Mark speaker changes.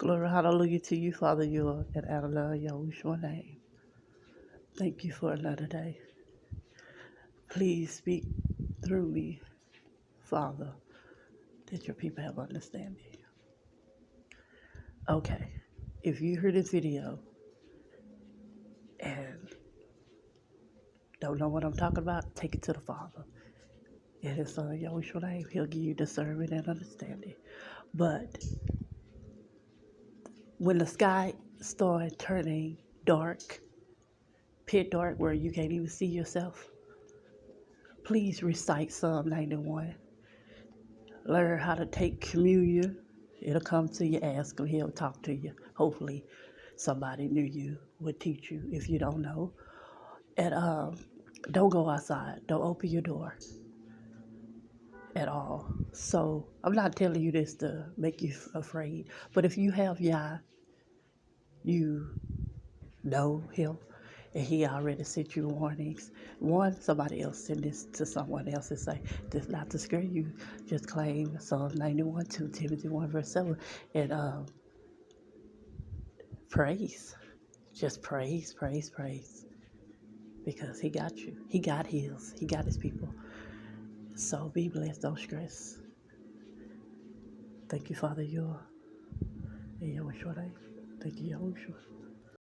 Speaker 1: Glory, hallelujah to you, Father, you are at Adonai, Yahusha name. Thank you for another day. Please speak through me, Father, that your people have understanding. Okay, if you heard this video and don't know what I'm talking about, take it to the Father. In His Son, Yahusha name, He'll give you discernment and understanding. But when the sky started turning dark, pit dark, where you can't even see yourself, please recite Psalm 91. Learn how to take communion. It'll come to you, ask Him, He'll talk to you. Hopefully, somebody near you would teach you if you don't know. And don't go outside. Don't open your door at all. So, I'm not telling you this to make you afraid, but if you have Yah, you know Him, and He already sent you warnings. One, somebody else send this to someone else and say, this not to scare you, just claim Psalm 91, 2 Timothy 1 verse 7, and praise. Just praise, praise, praise. Because He got you. He got His. He got His people. So be blessed, don't stress. Thank you, Father, you are in Yahusha name. Thank you, Yahusha.